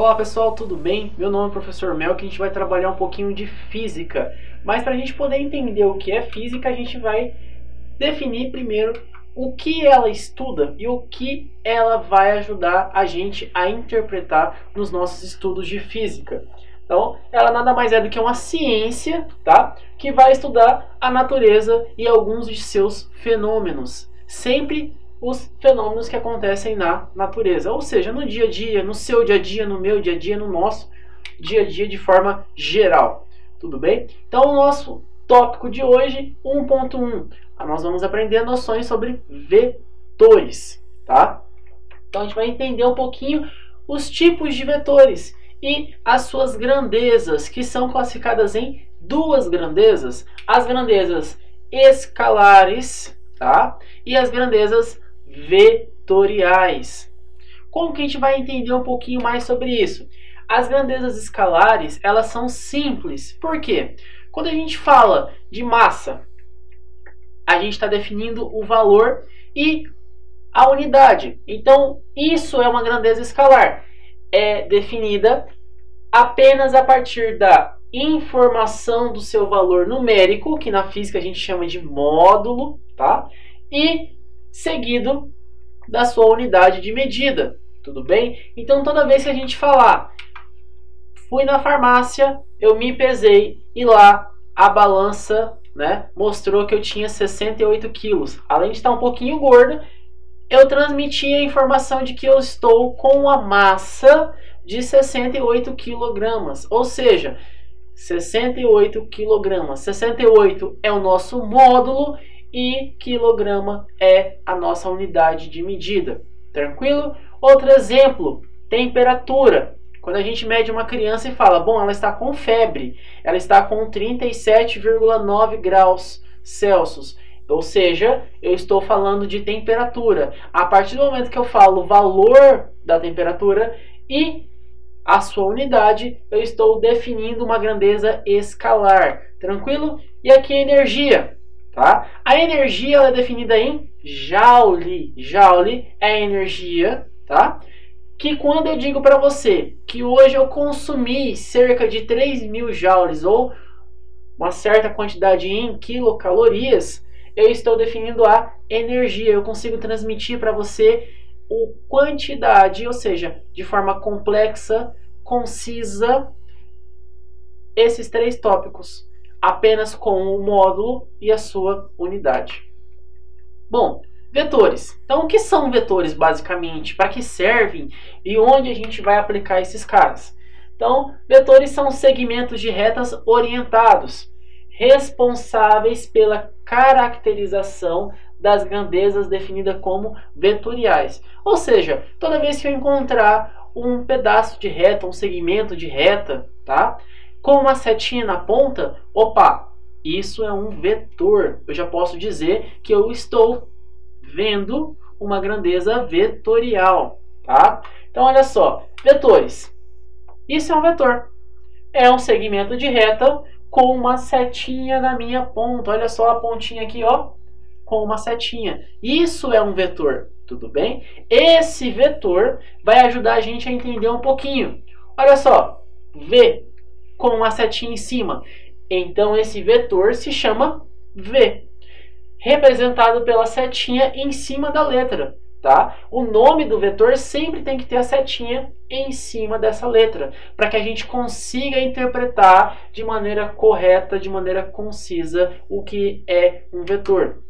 Olá pessoal, tudo bem? Meu nome é Professor Mel, que a gente vai trabalhar um pouquinho de física. Mas para a gente poder entender o que é física, a gente vai definir primeiro o que ela estuda e o que ela vai ajudar a gente a interpretar nos nossos estudos de física. Então, ela nada mais é do que uma ciência, tá? Que vai estudar a natureza e alguns de seus fenômenos. Sempre os fenômenos que acontecem na natureza, ou seja, no dia a dia, no seu dia a dia, no meu dia a dia, no nosso dia a dia de forma geral. Tudo bem? Então, o nosso tópico de hoje, 1.1, nós vamos aprender noções sobre vetores, tá? Então, a gente vai entender um pouquinho os tipos de vetores e as suas grandezas, que são classificadas em duas grandezas: as grandezas escalares, tá? E as grandezas vetoriais. Como que a gente vai entender um pouquinho mais sobre isso? As grandezas escalares, elas são simples. Por quê? Quando a gente fala de massa, a gente está definindo o valor e a unidade. Então, isso é uma grandeza escalar. É definida apenas a partir da informação do seu valor numérico, que na física a gente chama de módulo, tá? E seguido da sua unidade de medida, tudo bem? Então, toda vez que a gente falar, fui na farmácia, eu me pesei e lá a balança, né, mostrou que eu tinha 68 quilos. Além de estar um pouquinho gorda, eu transmiti a informação de que eu estou com a massa de 68 quilogramas, ou seja, 68 quilogramas. 68 é o nosso módulo e quilograma é a nossa unidade de medida. Tranquilo? Outro exemplo, temperatura. Quando a gente mede uma criança e fala, bom, ela está com febre, ela está com 37,9 graus Celsius. Ou seja, eu estou falando de temperatura. A partir do momento que eu falo o valor da temperatura e a sua unidade, eu estou definindo uma grandeza escalar. Tranquilo? E aqui a energia. Tá? A energia ela é definida em Joule. Joule é a energia, tá? Que quando eu digo para você que hoje eu consumi cerca de 3.000 joules ou uma certa quantidade em quilocalorias, eu estou definindo a energia. Eu consigo transmitir para você a quantidade, ou seja, de forma complexa, concisa, esses três tópicos, apenas com o módulo e a sua unidade. Bom, vetores. Então, o que são vetores basicamente? Para que servem? E onde a gente vai aplicar esses caras? Então, vetores são segmentos de retas orientados, responsáveis pela caracterização das grandezas definidas como vetoriais. Ou seja, toda vez que eu encontrar um pedaço de reta, um segmento de reta, tá? Com uma setinha na ponta, opa, isso é um vetor. Eu já posso dizer que eu estou vendo uma grandeza vetorial, tá? Então, olha só, vetores. Isso é um vetor. É um segmento de reta com uma setinha na minha ponta. Olha só a pontinha aqui, ó, com uma setinha. Isso é um vetor, tudo bem? Esse vetor vai ajudar a gente a entender um pouquinho. Olha só, V com uma setinha em cima. Então, esse vetor se chama V, representado pela setinha em cima da letra, tá? O nome do vetor sempre tem que ter a setinha em cima dessa letra, para que a gente consiga interpretar de maneira correta, de maneira concisa, o que é um vetor.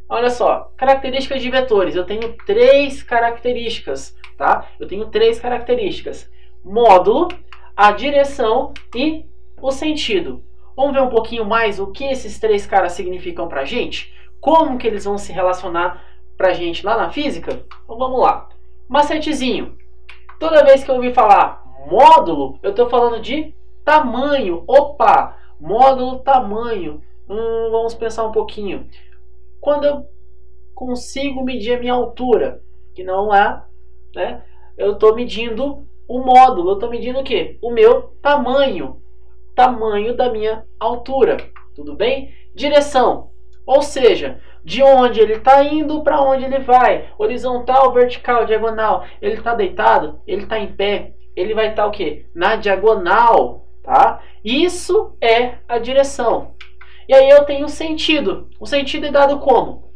Olha só, características de vetores. Eu tenho três características, tá? Eu tenho três características: módulo, a direção e o sentido. Vamos ver um pouquinho mais o que esses três caras significam para a gente? Como que eles vão se relacionar para a gente lá na física? Então vamos lá. Macetezinho. Toda vez que eu ouvir falar módulo, eu estou falando de tamanho. Opa! Módulo, tamanho. Vamos pensar um pouquinho. Quando eu consigo medir a minha altura, que não é, né? Eu estou medindo o módulo, eu estou medindo o quê? O meu tamanho. Tamanho da minha altura. Tudo bem? Direção. Ou seja, de onde ele está indo para onde ele vai. Horizontal, vertical, diagonal. Ele está deitado? Ele está em pé? ele vai estar o quê? Na diagonal, tá? Isso é a direção. E aí eu tenho o sentido. O sentido é dado como?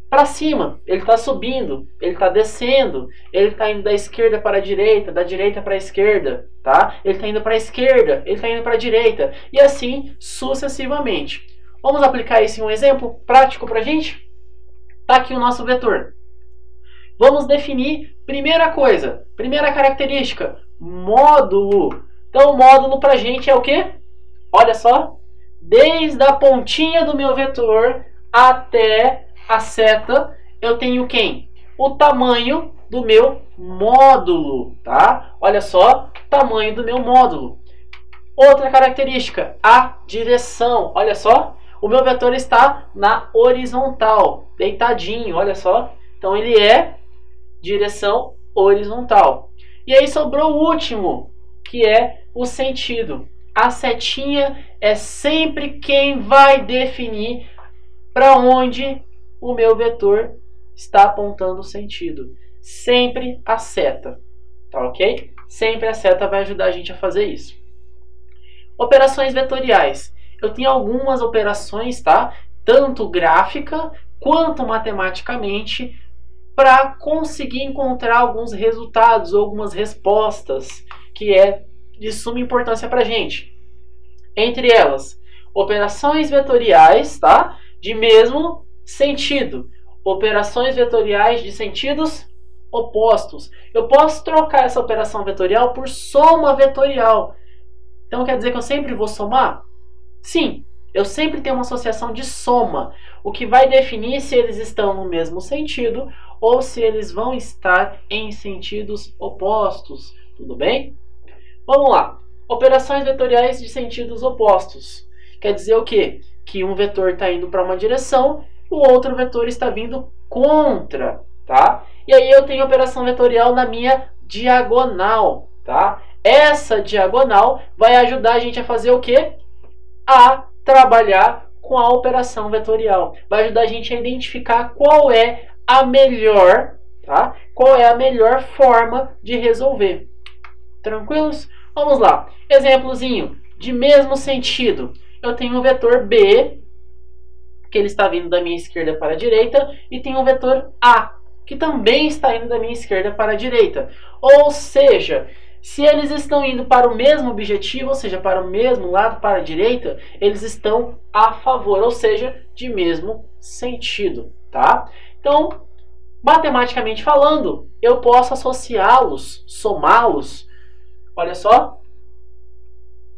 Para cima, ele está subindo, ele está descendo, ele está indo da esquerda para a direita, da direita para a esquerda, tá? Ele está indo para a esquerda, ele está indo para a direita, e assim sucessivamente. Vamos aplicar isso em um exemplo prático para a gente? Está aqui o nosso vetor. Vamos definir, primeira coisa, primeira característica, módulo. Então, o módulo para a gente é o quê? Olha só, desde a pontinha do meu vetor até a seta, eu tenho quem? O tamanho do meu módulo, tá? Olha só, tamanho do meu módulo. Outra característica, a direção. Olha só, o meu vetor está na horizontal, deitadinho, olha só. Então ele é direção horizontal. E aí sobrou o último, que é o sentido. A setinha é sempre quem vai definir para onde o meu vetor está apontando o sentido. Sempre a seta, tá ok? Sempre a seta vai ajudar a gente a fazer isso. Operações vetoriais. Eu tenho algumas operações, tá? Tanto gráfica quanto matematicamente, para conseguir encontrar alguns resultados ou algumas respostas que é de suma importância para a gente. Entre elas, operações vetoriais, tá? De mesmo sentido. Operações vetoriais de sentidos opostos. Eu posso trocar essa operação vetorial por soma vetorial. Então quer dizer que eu sempre vou somar? Sim, eu sempre tenho uma associação de soma, o que vai definir se eles estão no mesmo sentido ou se eles vão estar em sentidos opostos. Tudo bem? Vamos lá. Operações vetoriais de sentidos opostos. Quer dizer o quê? Que um vetor está indo para uma direção, o outro vetor está vindo contra, tá? E aí eu tenho operação vetorial na minha diagonal, tá? Essa diagonal vai ajudar a gente a fazer o quê? A trabalhar com a operação vetorial. Vai ajudar a gente a identificar qual é a melhor, tá? Qual é a melhor forma de resolver. Tranquilos? Vamos lá. Exemplozinho de mesmo sentido. Eu tenho um vetor B, que ele está vindo da minha esquerda para a direita, e tenho um vetor A, que também está indo da minha esquerda para a direita. Ou seja, se eles estão indo para o mesmo objetivo, ou seja, para o mesmo lado, para a direita, eles estão a favor, ou seja, de mesmo sentido, tá? Então, matematicamente falando, eu posso associá-los, somá-los. Olha só,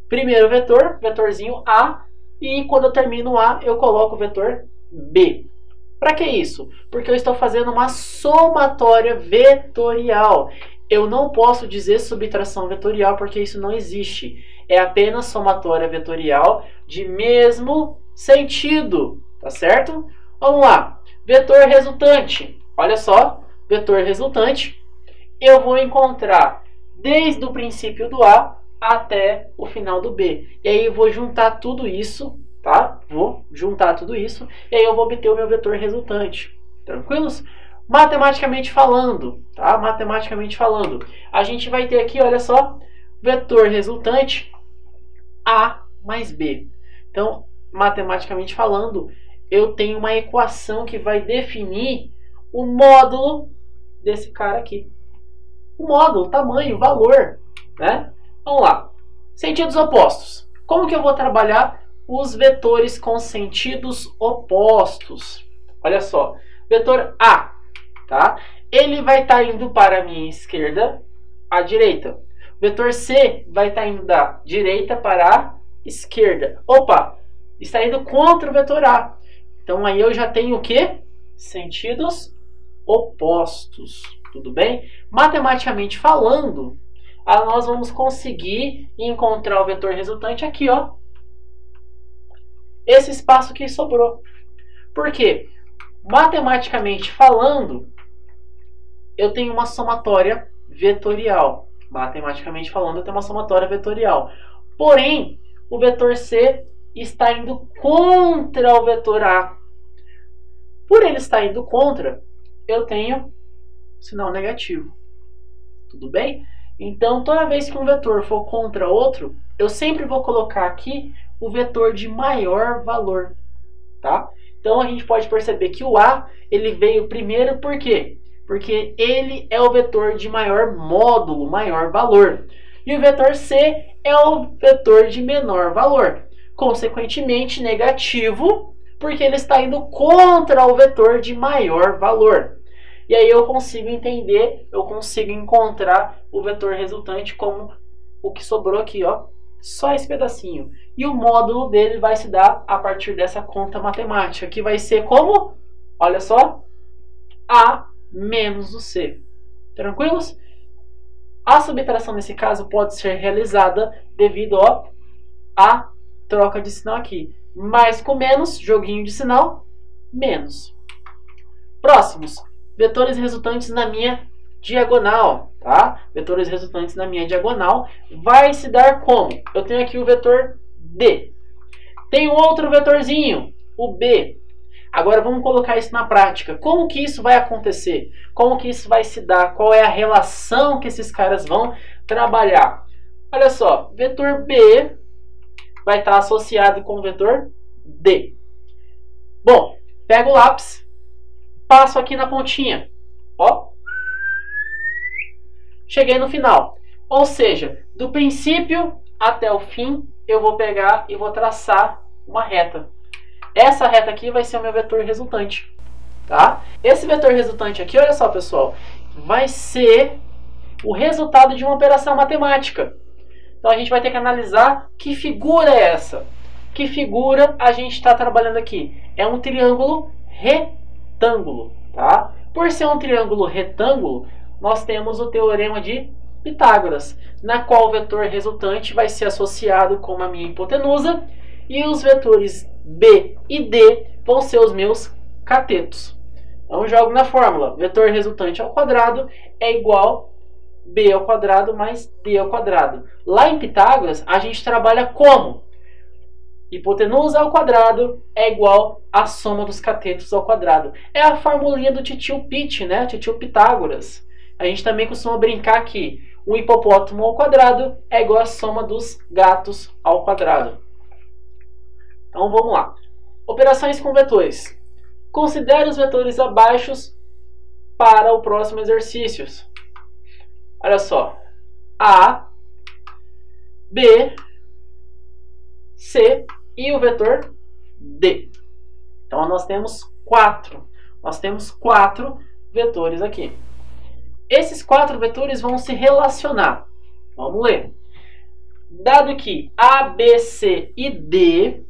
primeiro vetor, vetorzinho A, e quando eu termino A, eu coloco o vetor B. Para que isso? Porque eu estou fazendo uma somatória vetorial. Eu não posso dizer subtração vetorial porque isso não existe. É apenas somatória vetorial de mesmo sentido, tá certo? Vamos lá. Vetor resultante. Olha só, vetor resultante. Eu vou encontrar desde o princípio do A até o final do B. E aí eu vou juntar tudo isso, tá? Vou juntar tudo isso e aí eu vou obter o meu vetor resultante. Tranquilos? Matematicamente falando, tá? Matematicamente falando, a gente vai ter aqui, olha só, vetor resultante A mais B. Então, matematicamente falando, eu tenho uma equação que vai definir o módulo desse cara aqui. O módulo, tamanho, valor, né? Vamos lá. Sentidos opostos. Como que eu vou trabalhar os vetores com sentidos opostos? Olha só, vetor A, tá? Ele vai estar indo para a minha esquerda, à direita. Vetor C vai estar indo da direita para a esquerda. Opa, está indo contra o vetor A. Então aí eu já tenho o quê? Sentidos opostos. Tudo bem? Matematicamente falando, nós vamos conseguir encontrar o vetor resultante aqui, ó. Esse espaço que sobrou. Por quê? Matematicamente falando, eu tenho uma somatória vetorial. Matematicamente falando, eu tenho uma somatória vetorial. Porém, o vetor C está indo contra o vetor A. Por ele estar indo contra, eu tenho sinal negativo. Tudo bem? Então, toda vez que um vetor for contra outro, eu sempre vou colocar aqui o vetor de maior valor, tá? Então, a gente pode perceber que o A, ele veio primeiro por quê? Porque ele é o vetor de maior módulo, maior valor. E o vetor C é o vetor de menor valor. Consequentemente, negativo, porque ele está indo contra o vetor de maior valor. E aí eu consigo entender, eu consigo encontrar o vetor resultante como o que sobrou aqui, ó, só esse pedacinho. E o módulo dele vai se dar a partir dessa conta matemática, que vai ser como? Olha só, A menos o C. Tranquilos? A subtração nesse caso pode ser realizada devido à troca de sinal aqui. Mais com menos, joguinho de sinal, menos. Próximos. Vetores resultantes na minha diagonal, tá? Vetores resultantes na minha diagonal vai se dar como? Eu tenho aqui o vetor D. Tem outro vetorzinho, o B. Agora vamos colocar isso na prática. Como que isso vai acontecer? Como que isso vai se dar? Qual é a relação que esses caras vão trabalhar? Olha só, vetor B vai estar associado com o vetor D. Bom, pego o lápis, passo aqui na pontinha, ó, cheguei no final. Ou seja, do princípio até o fim, eu vou pegar e vou traçar uma reta. Essa reta aqui vai ser o meu vetor resultante, tá? Esse vetor resultante aqui, olha só, pessoal, vai ser o resultado de uma operação matemática. Então a gente vai ter que analisar que figura é essa. Que figura a gente está trabalhando aqui? É um triângulo retângulo, tá? Por ser um triângulo retângulo, nós temos o teorema de Pitágoras, na qual o vetor resultante vai ser associado com a minha hipotenusa e os vetores B e D vão ser os meus catetos. Então jogo na fórmula, vetor resultante ao quadrado é igual B ao quadrado mais D ao quadrado. Lá em Pitágoras, a gente trabalha como? Hipotenusa ao quadrado é igual à soma dos catetos ao quadrado. É a formulinha do titio Pit, né? Titio Pitágoras. A gente também costuma brincar que um hipopótamo ao quadrado é igual à soma dos gatos ao quadrado. Então vamos lá. Operações com vetores. Considere os vetores abaixo para o próximo exercício. Olha só. A, B, C e o vetor D. Então nós temos quatro. Nós temos quatro vetores aqui. Esses quatro vetores vão se relacionar. Vamos ler. Dado que A, B, C e D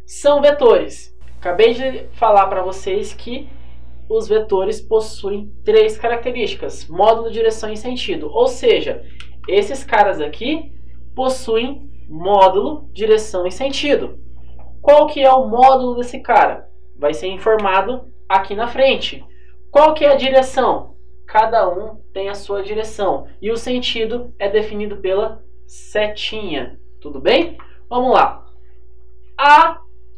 são vetores. Acabei de falar para vocês que os vetores possuem três características: módulo, direção e sentido. Ou seja, esses caras aqui possuem módulo, direção e sentido. Qual que é o módulo desse cara? Vai ser informado aqui na frente. Qual que é a direção? Cada um tem a sua direção. E o sentido é definido pela setinha. Tudo bem? Vamos lá.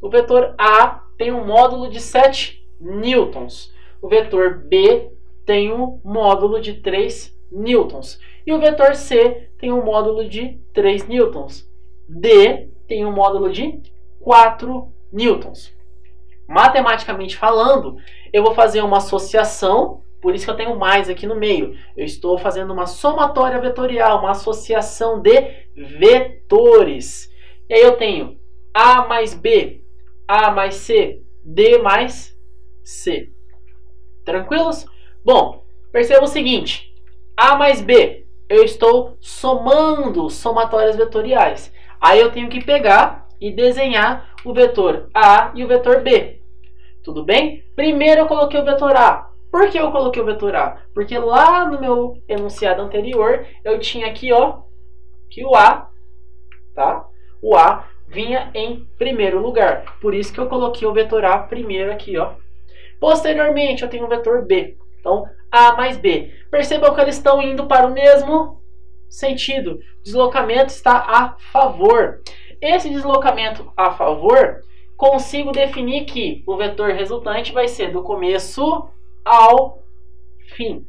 O vetor A tem um módulo de 7 newtons. O vetor B tem um módulo de 3 newtons. E o vetor C tem um módulo de 3 newtons. D tem um módulo de 4 newtons. Matematicamente falando, eu vou fazer uma associação, por isso que eu tenho mais aqui no meio. Eu estou fazendo uma somatória vetorial, uma associação de vetores. E aí eu tenho A mais B, A mais C, D mais C. Tranquilos? Bom, perceba o seguinte. A mais B, eu estou somando somatórias vetoriais. Aí eu tenho que pegar e desenhar o vetor A e o vetor B. Tudo bem? Primeiro eu coloquei o vetor A. Por que eu coloquei o vetor A? Porque lá no meu enunciado anterior eu tinha aqui, ó, que o A, tá? O A vinha em primeiro lugar. Por isso que eu coloquei o vetor A primeiro aqui, ó. Posteriormente eu tenho o vetor B. Então, A mais B. Percebam que eles estão indo para o mesmo sentido. O deslocamento está a favor. Esse deslocamento a favor, consigo definir que o vetor resultante vai ser do começo ao fim.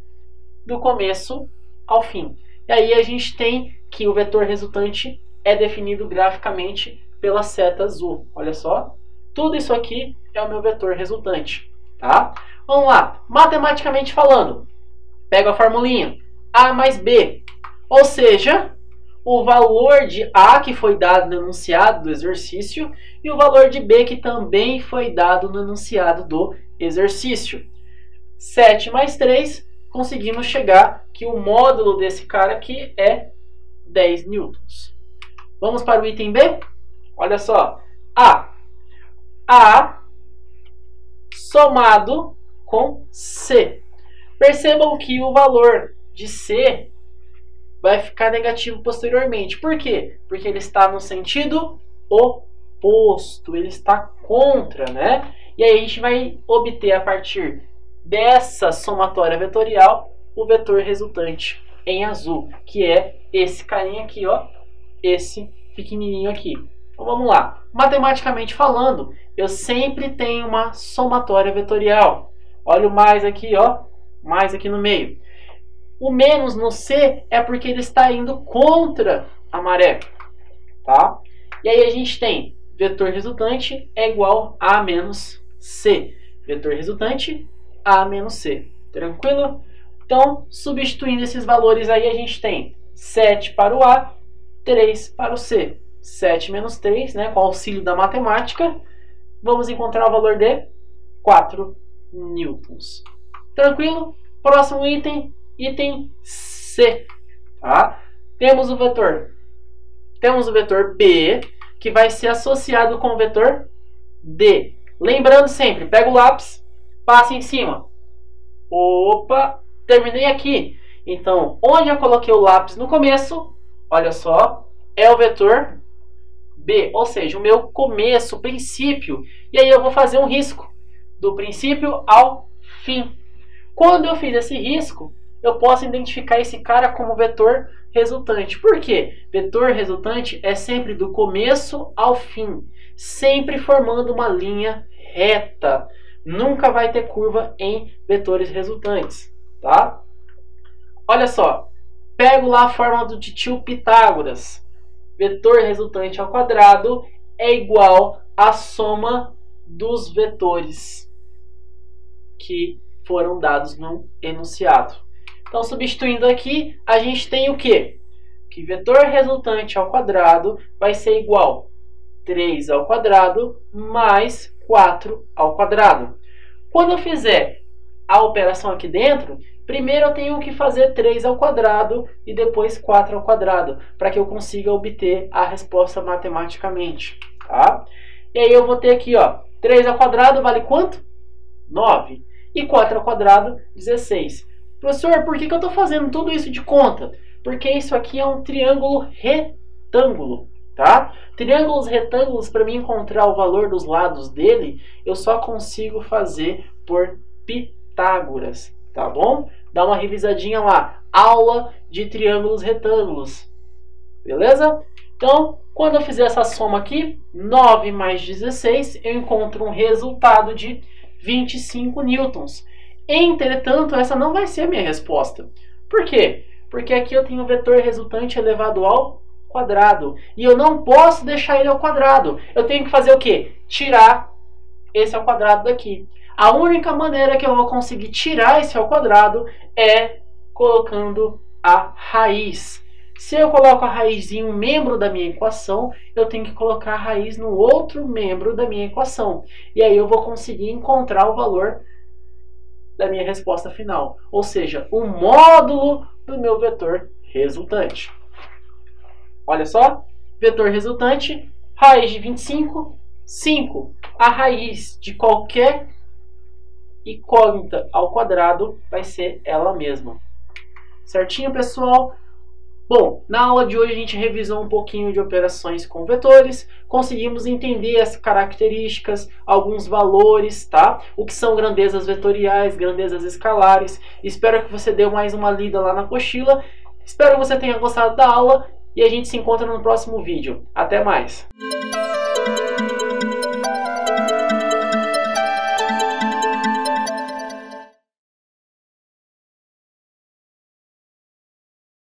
Do começo ao fim. E aí a gente tem que o vetor resultante é definido graficamente pela seta azul. Olha só, tudo isso aqui é o meu vetor resultante, tá? Vamos lá, matematicamente falando, pego a formulinha A mais B, ou seja, o valor de A que foi dado no enunciado do exercício e o valor de B que também foi dado no enunciado do exercício. 7 mais 3, conseguimos chegar que o módulo desse cara aqui é 10 newtons. Vamos para o item B? Olha só, A somado com C. Percebam que o valor de C vai ficar negativo posteriormente. Por quê? Porque ele está no sentido oposto, ele está contra, né? E aí a gente vai obter a partir dessa somatória vetorial o vetor resultante em azul, que é esse carinha aqui, ó, esse pequenininho aqui. Então vamos lá. Matematicamente falando, eu sempre tenho uma somatória vetorial. Olha o mais aqui, ó, mais aqui no meio. O menos no C é porque ele está indo contra a maré, tá? E aí a gente tem vetor resultante é igual a menos C. Vetor resultante A menos C. Tranquilo? Então, substituindo esses valores aí, a gente tem 7 para o A, 3 para o C. 7 menos 3, né, com o auxílio da matemática, vamos encontrar o valor de 4 newtons. Tranquilo? Próximo item, item C. Tá? Temos o vetor B, que vai ser associado com o vetor D. Lembrando sempre, pega o lápis, passa em cima. Opa, terminei aqui. Então, onde eu coloquei o lápis no começo, olha só, é o vetor B, ou seja, o meu começo, o princípio. E aí eu vou fazer um risco do princípio ao fim. Quando eu fiz esse risco, eu posso identificar esse cara como vetor resultante. Por quê? Vetor resultante é sempre do começo ao fim, sempre formando uma linha reta. Nunca vai ter curva em vetores resultantes, tá? Olha só, pego lá a fórmula do tio Pitágoras. Vetor resultante ao quadrado é igual à soma dos vetores que foram dados no enunciado. Então, substituindo aqui, a gente tem o quê? Que vetor resultante ao quadrado vai ser igual a 3 ao quadrado mais 4 ao quadrado. Quando eu fizer a operação aqui dentro, primeiro eu tenho que fazer 3 ao quadrado e depois 4 ao quadrado, para que eu consiga obter a resposta matematicamente, tá? E aí eu vou ter aqui, ó, 3 ao quadrado vale quanto? 9. E 4 ao quadrado, 16. Professor, por que eu estou fazendo tudo isso de conta? Porque isso aqui é um triângulo retângulo, tá? Triângulos retângulos, para mim encontrar o valor dos lados dele, eu só consigo fazer por Pitágoras, tá bom? Dá uma revisadinha lá, aula de triângulos retângulos, beleza? Então, quando eu fizer essa soma aqui, 9 mais 16, eu encontro um resultado de 25 newtons. Entretanto, essa não vai ser a minha resposta. Por quê? Porque aqui eu tenho o vetor resultante elevado ao quadrado. E eu não posso deixar ele ao quadrado. Eu tenho que fazer o quê? Tirar esse ao quadrado daqui. A única maneira que eu vou conseguir tirar esse ao quadrado é colocando a raiz. Se eu coloco a raiz em um membro da minha equação, eu tenho que colocar a raiz no outro membro da minha equação. E aí eu vou conseguir encontrar o valor da minha resposta final. Ou seja, o módulo do meu vetor resultante. Olha só, vetor resultante, raiz de 25, 5. A raiz de qualquer incógnita ao quadrado vai ser ela mesma. Certinho, pessoal? Bom, na aula de hoje a gente revisou um pouquinho de operações com vetores, conseguimos entender as características, alguns valores, tá? O que são grandezas vetoriais, grandezas escalares. Espero que você dê mais uma lida lá na apostila. Espero que você tenha gostado da aula e a gente se encontra no próximo vídeo. Até mais!